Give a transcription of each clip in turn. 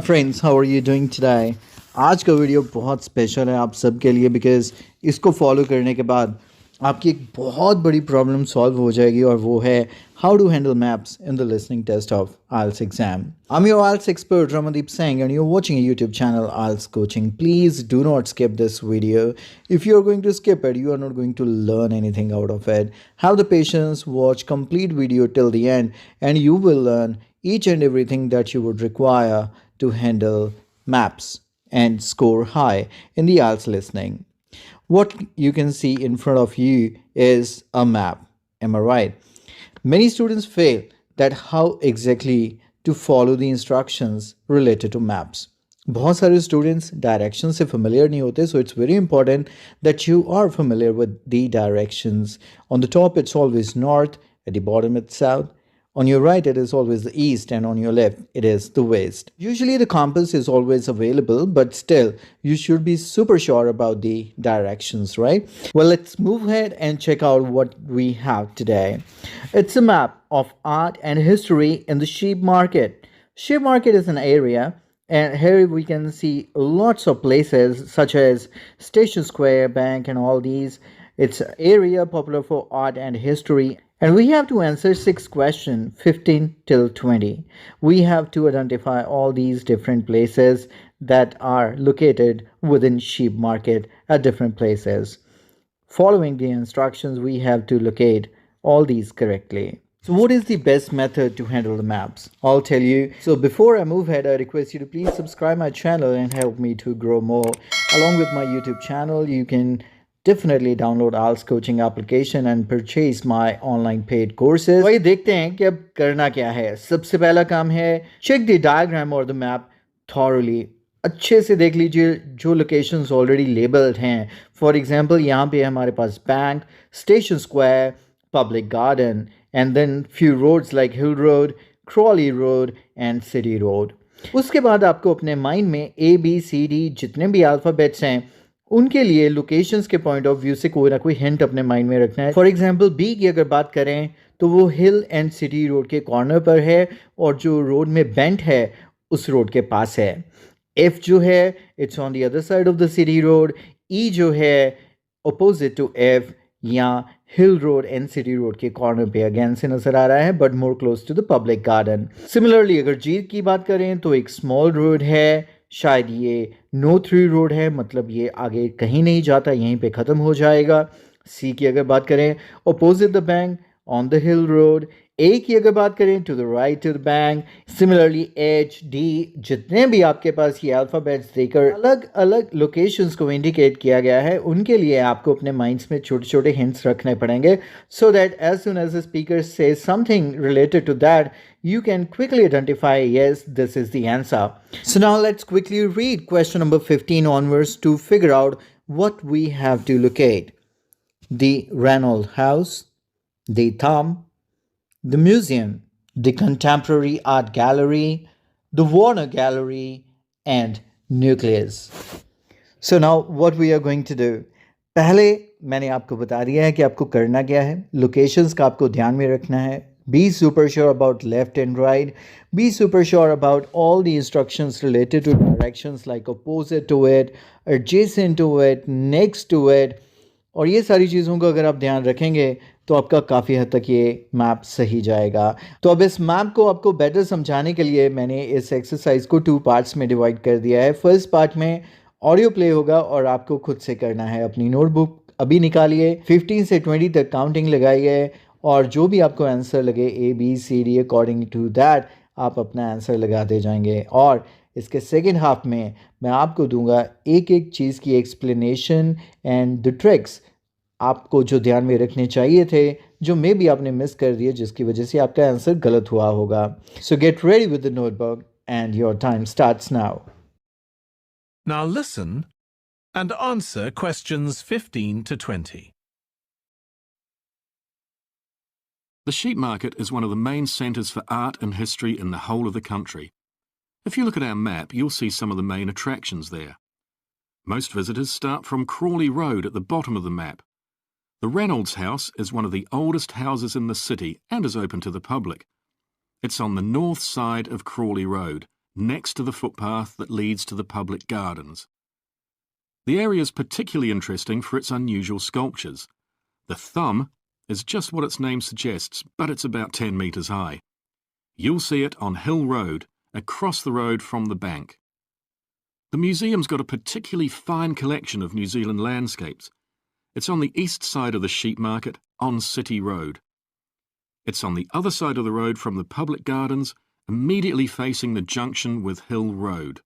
Friends, how are you doing today? आज का video बहुत स्पेशल है आप सबके लिए बिकॉज इसको फॉलो करने के बाद आपकी एक बहुत बड़ी प्रॉब्लम सॉल्व हो जाएगी और वो है how to handle maps in the listening test of IELTS exam. I'm your IELTS expert Ramandeep Singh and you're watching a YouTube channel IELTS Coaching. Please do not skip this video. If you're going to skip it, you are not going to learn anything out of it. Have the patience, watch complete video till the end and you will learn each and everything that you would require to handle maps and score high in the IELTS listening. What you can see in front of you is a map. Am I right? Many students fail that how exactly to follow the instructions related to maps. बहुत सारे students direction से familiar नहीं होते, so it's very important that you are familiar with the directions. On the top it's always north, at the bottom it's south. On your right, it is always the east, and on your left, it is the west. Usually, the compass is always available, but still, you should be super sure about the directions, right? Well, let's move ahead and check out what we have today. It's a map of art and history in the sheep market. Sheep market is an area, and here we can see lots of places such as Station Square, Bank, and all these. It's an area popular for art and history. And we have to answer 6 questions, 15 till 20. We have to identify all these different places that are located within sheep market at different places. Following the instructions, we have to locate all these correctly. So what is the best method to handle the maps? I'll tell you. So before I move ahead, I request you to please subscribe my channel and help me to grow more. Along with my YouTube channel, you can definitely download IELTS coaching application and purchase my online paid courses. वही देखते हैं कि अब करना क्या है. सबसे पहला काम है check the diagram or the map thoroughly. अच्छे से देख लीजिए जो लोकेशंस ऑलरेडी लेबल्ड हैं. फॉर एग्जांपल यहाँ पे हमारे पास bank, station square, public garden and then few roads like Hill Road, Crawley Road and City Road. उसके बाद आपको अपने माइंड में ABCD जितने भी अल्फ़ाबेट्स हैं उनके लिए लोकेशंस के पॉइंट ऑफ व्यू से कोई ना कोई हिंट अपने माइंड में रखना है. फॉर एग्जांपल बी की अगर बात करें तो वो हिल एंड सिटी रोड के कॉर्नर पर है और जो रोड में बेंट है उस रोड के पास है. एफ जो है it's on the other side of the city Road. E जो है अपोजिट टू एफ या Hill Road and City Road के कॉर्नर पे अगेन से नजर आ रहा है but more close to the public garden. Similarly अगर जी की बात करें तो एक स्मॉल रोड है, शायद ये नो थ्रू रोड है, मतलब ये आगे कहीं नहीं जाता, यहीं पे ख़त्म हो जाएगा. सी की अगर बात करें opposite the bank on the Hill Road. A की अगर बात करें to the right to the bank. Similarly H D जितने भी आपके पास ये अल्फ़ाबेट्स देकर अलग अलग लोकेशंस को इंडिकेट किया गया है उनके लिए आपको अपने माइंड्स में छोटे छोटे हिंट्स रखने पड़ेंगे so that as soon as the speaker says something related to that you can quickly identify, yes, this is the answer. So now let's quickly read question number 15 onwards to figure out what we have to locate. The Reynolds House, the Thumb, the Museum, the Contemporary Art Gallery, the Warner Gallery, and Nucleus. So now what we are going to do. पहले मैंने आपको बता दिया है कि आपको करना क्या है. लोकेशंस का आपको ध्यान में रखना है. Be super sure about left and right. Be super sure about all the instructions related to directions like opposite to it, adjacent to it, next to it. और ये सारी चीज़ों को अगर आप ध्यान रखेंगे तो आपका काफ़ी हद तक ये मैप सही जाएगा. तो अब इस मैप को आपको बेटर समझाने के लिए मैंने इस एक्सरसाइज को 2 पार्ट्स में डिवाइड कर दिया है. फर्स्ट पार्ट में ऑडियो प्ले होगा और आपको खुद से करना है. अपनी नोटबुक अभी निकालिए, 15 से 20 तक काउंटिंग लगाइए और जो भी आपको आंसर लगे ABCD अकॉर्डिंग टू दैट आप अपना आंसर लगाते जाएंगे. और इसके सेकेंड हाफ में मैं आपको दूंगा एक एक चीज़ की एक्सप्लेनेशन एंड द ट्रिक्स आपको जो ध्यान में रखने चाहिए थे जो मे बी आपने मिस कर दिए जिसकी वजह से आपका आंसर गलत हुआ होगा. सो get ready with the notebook and your time starts now. Now listen and answer questions 15 to 20. The sheep market is one of the main centres for art and history in the whole of the country. If you look at our map, you'll see some of the main attractions there. Most visitors start from Crawley Road at the bottom of the map. The Reynolds House is one of the oldest houses in the city and is open to the public. It's on the north side of Crawley Road, next to the footpath that leads to the public gardens. The area is particularly interesting for its unusual sculptures. The thumb is just what its name suggests, but it's about 10 metres high. You'll see it on Hill Road, across the road from the bank. The museum's got a particularly fine collection of New Zealand landscapes. It's on the east side of the sheep market on City Road. It's on the other side of the road from the public gardens, immediately facing the junction with Hill Road.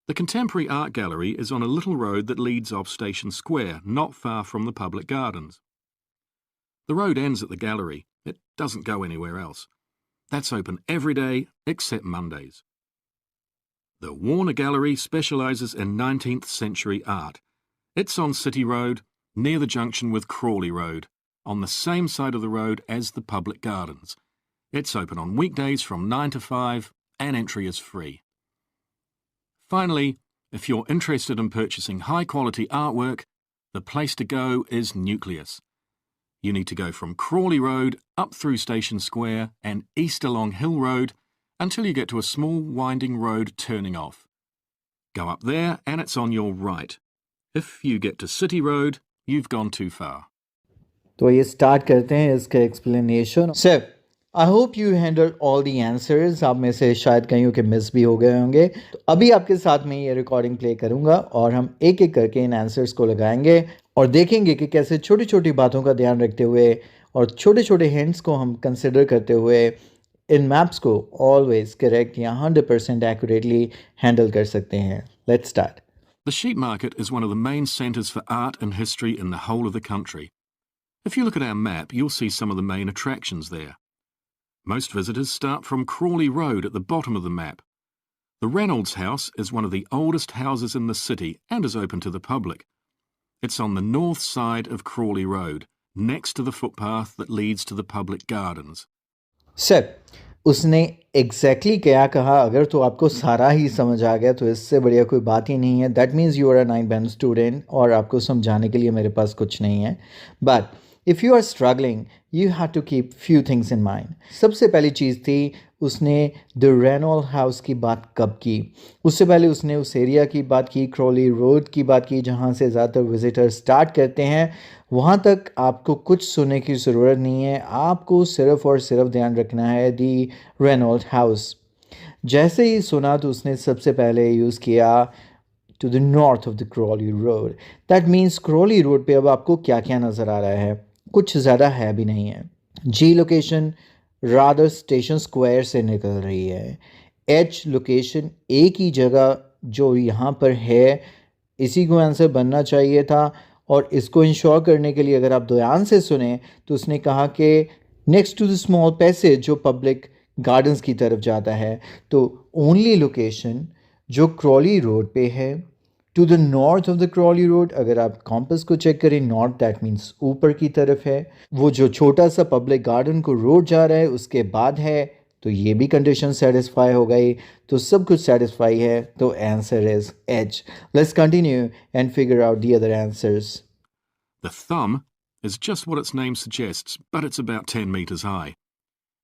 The Contemporary Art Gallery is on a little road that leads off Station Square, not far from the public gardens. The road ends at the gallery. It doesn't go anywhere else. That's open every day except Mondays. The Warner Gallery specialises in 19th century art. It's on City Road, near the junction with Crawley Road, on the same side of the road as the public gardens. It's open on weekdays from 9 to 5 and entry is free. Finally, if you're interested in purchasing high-quality artwork, the place to go is Nucleus. You need to go from Crawley Road up through Station Square and east along Hill Road until you get to a small winding road turning off. Go up there and it's on your right. If you get to City Road, you've gone too far. तो ये start करते हैं इसका explanation. Sir, I hope you handle all the answers. आप में से शायद कहीं के मिस भी हो गए होंगे। तो अभी आपके साथ में ये रिकॉर्डिंग प्ले करूंगा और हम एक एक करके इन आंसर्स को लगाएंगे और देखेंगे कि कैसे छोटी छोटी बातों का ध्यान रखते हुए और छोटे छोटे हिंट्स को हम कंसिडर करते हुए इन मैप्स को ऑलवेज करेक्ट या 100% एक्यूरेटली हैंडल कर सकते हैं। Let's start. The sheep market is one of the main centres for art and history in the whole of the country. If you look at our map, you'll see some of the main attractions there. Most visitors start from Crawley Road at the bottom of the map. The Reynolds House is one of the oldest houses in the city and is open to the public. It's on the north side of Crawley Road, next to the footpath that leads to the public gardens. Sir, उसने exactly क्या कहा? अगर तो आपको सारा ही समझ आ गया तो इससे बढ़िया कोई बात ही नहीं है। That means you are a 9 band student और आपको समझाने के लिए मेरे पास कुछ नहीं है। But if you are struggling you have to keep few things in mind. सबसे पहली चीज़ थी उसने द रेनॉल्ड हाउस की बात कब की? उससे पहले उसने उस एरिया की बात की, क्रॉली रोड की बात की, जहाँ से ज़्यादातर विजिटर स्टार्ट करते हैं। वहाँ तक आपको कुछ सुनने की ज़रूरत नहीं है, आपको सिर्फ़ और सिर्फ ध्यान रखना है दी रेनॉल्ड हाउस। जैसे ही सुना तो उसने सबसे पहले यूज़ किया to the north of the Crawley road. That means Crawley road पे अब आपको क्या क्या नज़र आ रहा है? कुछ ज़्यादा है भी नहीं है। जी लोकेशन रादर स्टेशन स्क्वायर से निकल रही है। एच लोकेशन एक ही जगह जो यहाँ पर है, इसी को आंसर बनना चाहिए था। और इसको इंश्योर करने के लिए अगर आप ध्यान से सुने तो उसने कहा कि next to the small passage जो पब्लिक गार्डन्स की तरफ जाता है। तो ओनली लोकेशन जो क्रॉली रोड पे है to the north of the Crawley road, अगर आप कॉम्पस को चेक करें नॉर्थ दैट मीन्स ऊपर की तरफ है। वो जो छोटा सा पब्लिक गार्डन को रोड जा रहा है उसके बाद है, तो ये भी कंडीशन सेटिस्फाई हो गई। तो सब कुछ सेटिस्फाई है, तो answer is H. Let's continue and figure out the other answers. The thumb is just what its name suggests, but it's about 10 metres high.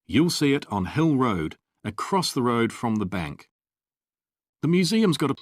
You'll see it on Hill Road, across the road from the bank. The museum's got a...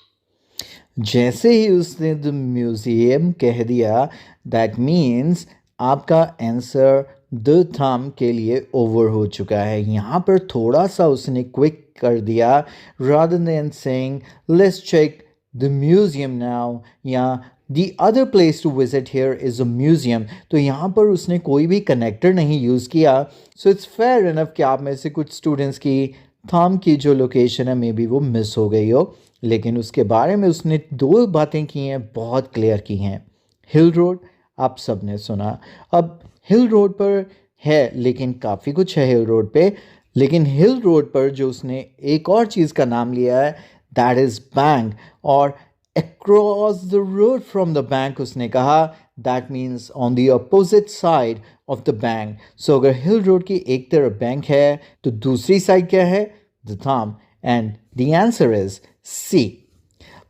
जैसे ही उसने the museum कह दिया that means आपका answer the thumb के लिए over हो चुका है। यहाँ पर थोड़ा सा उसने क्विक कर दिया, rather than saying let's check the museum now या the other place to visit here is a museum. तो यहाँ पर उसने कोई भी कनेक्टर नहीं यूज़ किया। सो इट्स फेयर इनफ कि आप में से कुछ स्टूडेंट्स की थंब की जो लोकेशन है मे बी वो मिस हो गई हो, लेकिन उसके बारे में उसने दो बातें की हैं, बहुत क्लियर की हैं। हिल रोड आप सब ने सुना। अब हिल रोड पर है, लेकिन काफ़ी कुछ है हिल रोड पे, लेकिन हिल रोड पर जो उसने एक और चीज़ का नाम लिया है दैट इज़ बैंक। और across the road from the bank उसने कहा, that means on the opposite side of the bank. So अगर हिल रोड की एक तरफ बैंक है तो दूसरी साइड क्या है? The thumb. And the answer is C.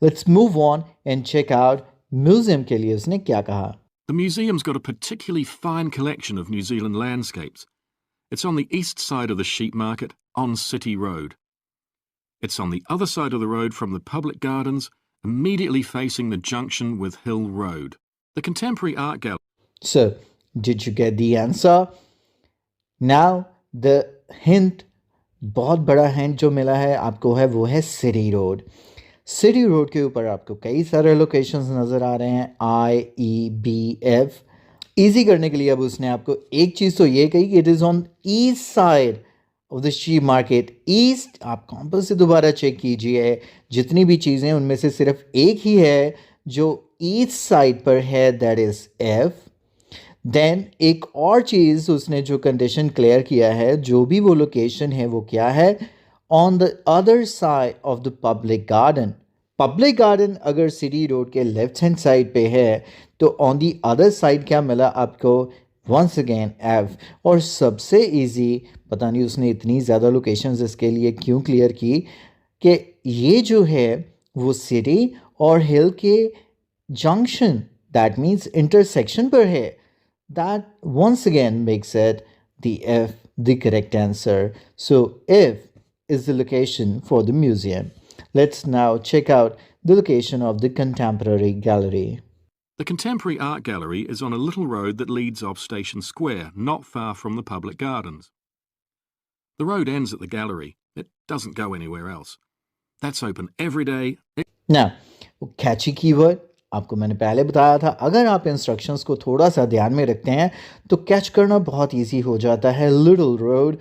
Let's move on and check out museum के लिए उसने क्या कहा। The museum's got a particularly fine collection of New Zealand landscapes. It's on the east side of the sheep market on City Road. It's on the other side of the road from the public gardens, immediately facing the junction with Hill Road. The Contemporary Art Gallery. So, did you get the answer? Now, the hint, बहुत बड़ा hint जो मिला है आपको है वो है city road. City Road के ऊपर आपको कई सारे लोकेशंस नज़र आ रहे हैं, IEBF। ईजी करने के लिए अब उसने आपको एक चीज़ तो ये कही कि it is on east side of the she market. East, आप कंपास से दोबारा चेक कीजिए, जितनी भी चीज़ें उनमें से सिर्फ एक ही है जो ईस्ट साइड पर है, दैट इज़ F। देन एक और चीज़ उसने जो कंडीशन क्लियर किया है, जो भी वो लोकेशन है वो क्या है, on the other side of the public garden. Public garden अगर सिटी रोड के लेफ्ट हैंड साइड पे है तो ऑन दी अदर साइड क्या मिला आपको, वंस अगेन F। और सबसे इजी, पता नहीं उसने इतनी ज़्यादा लोकेशंस इसके लिए क्यों क्लियर की, कि ये जो है वो सिटी और हिल के जंक्शन, दैट मीन्स इंटरसेक्शन पर है। That once again makes it the F, the correct answer. So F is the location for the museum. Let's now check out the location of the Contemporary Gallery. The Contemporary Art Gallery is on a little road that leads off Station Square, not far from the public gardens. The road ends at the gallery. It doesn't go anywhere else. That's open every day. Now, catchy keyword, आपको मैंने पहले बताया था, अगर आप instructions को थोड़ा सा ध्यान में रखते हैं तो कैच करना बहुत इजी हो जाता है। लिटिल रोड,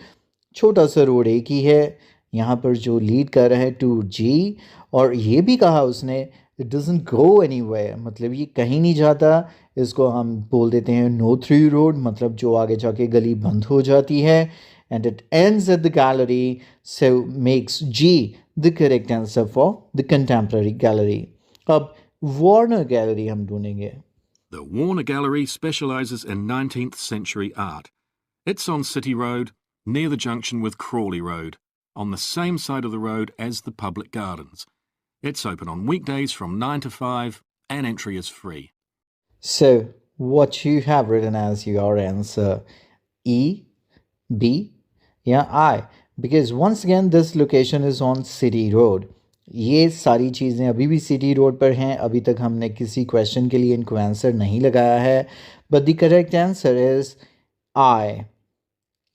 छोटा सा रोड एक ही है, यहाँ पर जो लीड कर रहा है टू G, और ये भी कहा उसने इट डजंट गो एनीवेयर, मतलब ये कहीं नहीं जाता। इसको हम बोल देते हैं नो थ्रू रोड, मतलब जो आगे जाके गली बंद हो जाती है। And it ends at the gallery, so makes G the correct answer for the contemporary gallery. अब Warner Gallery हम ढूंढेंगे। The Warner Gallery specialises in 19th century art. It's on City Road, near the junction with Crawley Road, on the same side of the road as the public gardens. It's open on weekdays from 9 to 5 and entry is free. So, what you have written as your answer, E, B, yeah, I, because once again this location is on City Road. ये सारी चीज़ें अभी भी city road पर हैं, अभी तक हमने किसी क्वेश्चन के लिए इनको आंसर नहीं लगाया है, but the correct answer is I.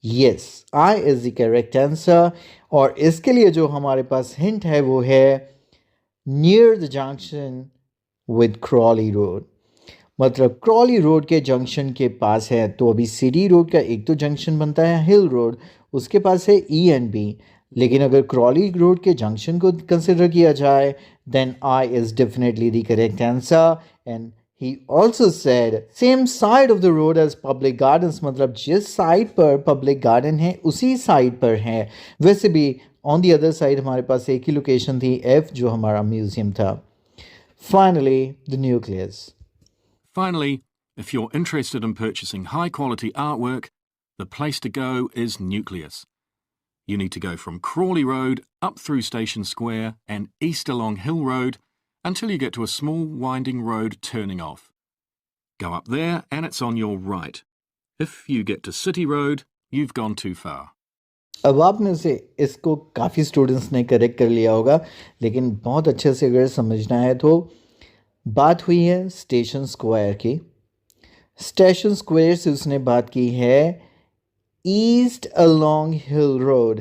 Yes, I is the correct answer. और इसके लिए जो हमारे पास हिंट है वो है near the junction with Crawley road, मतलब क्रॉली रोड के जंक्शन के पास है। तो अभी सिटी रोड का एक तो जंक्शन बनता है हिल रोड, उसके पास है E एंड B, लेकिन अगर क्रॉली रोड के जंक्शन को कंसिडर किया जाए then I is definitely the correct answer. And he also said same side of the road as public gardens, मतलब जिस साइड पर पब्लिक गार्डन है उसी साइड पर है। वैसे भी ऑन द अदर साइड हमारे पास एक ही लोकेशन थी F, जो हमारा म्यूजियम था। Finally the nucleus. Finally, if you're interested in purchasing high-quality artwork, the place to go is Nucleus. You need to go from Crawley Road up through Station Square and east along Hill Road until you get to a small winding road turning off. Go up there and it's on your right. If you get to City Road, you've gone too far. अब आप में से इसको काफ़ी students ने correct कर लिया होगा, लेकिन बहुत अच्छे से अगर समझना है तो बात हुई है स्टेशन स्क्वायर की। स्टेशन स्क्वायर से उसने बात की है ईस्ट अलोंग हिल रोड,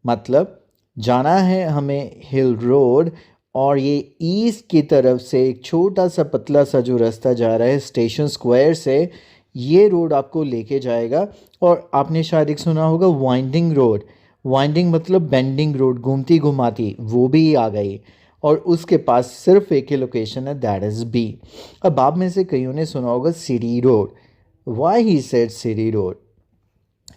मतलब जाना है हमें हिल रोड और ये ईस्ट की तरफ से एक छोटा सा पतला सा जो रास्ता जा रहा है स्टेशन स्क्वायर से, ये रोड आपको लेके जाएगा। और आपने शायद एक सुना होगा वाइंडिंग रोड, वाइंडिंग मतलब बेंडिंग रोड, घूमती घुमाती, वो भी आ गई। और उसके पास सिर्फ एक ही लोकेशन है, दैट इज़ B। अब आप में से कईयों ने सुना होगा city road, why he said city road,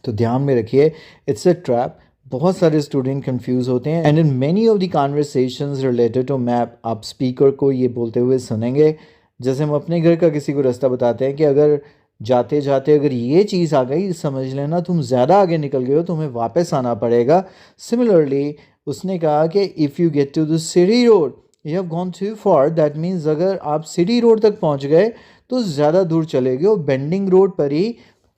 तो ध्यान में रखिए इट्स अ ट्रैप। बहुत सारे स्टूडेंट कंफ्यूज होते हैं and in many of the conversations related to map आप स्पीकर को ये बोलते हुए सुनेंगे, जैसे हम अपने घर का किसी को रास्ता बताते हैं कि अगर जाते जाते अगर ये चीज़ आ गई समझ लेना तुम ज़्यादा आगे निकल गए हो, तुम्हें वापस आना पड़ेगा। सिमिलरली उसने कहा कि if you get to the city road you have gone too far, that means अगर आप सिटी रोड तक पहुंच गए तो ज़्यादा दूर चले गए हो, बेंडिंग रोड पर ही।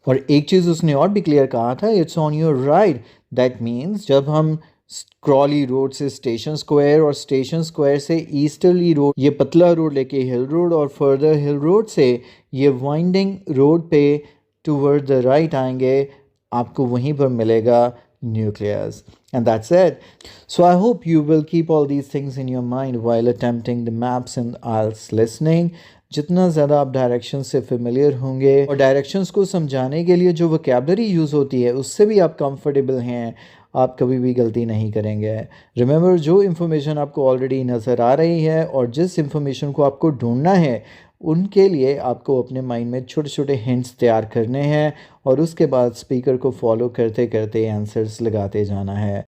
और एक चीज़ उसने और भी क्लियर कहा था, it's on your right, that means जब हम क्रॉली रोड से स्टेशन स्क्वायर और स्टेशन स्क्वायर से ईस्टर्ली रोड, ये पतला रोड लेके हिल रोड और फर्दर हिल रोड से ये वाइंडिंग रोड पे टूवर्ड द राइट आएंगे, आपको वहीं पर मिलेगा nucleus. And that's it. So I hope you will keep all these things in your mind while attempting the maps and IELTS listening. जितना ज़्यादा आप डायरेक्शन से फेमिलियर होंगे और डायरेक्शंस को समझाने के लिए जो वोकैबलरी यूज़ होती है उससे भी आप कंफर्टेबल हैं, आप कभी भी गलती नहीं करेंगे. रिमेंबर, जो इन्फॉर्मेशन आपको ऑलरेडी नज़र आ रही है और जिस इन्फॉर्मेशन को आपको ढूंढना है उनके लिए आपको अपने माइंड में छोटे छोटे हिंट्स तैयार करने हैं और उसके बाद स्पीकर को फॉलो करते करते आंसर्स लगाते जाना है.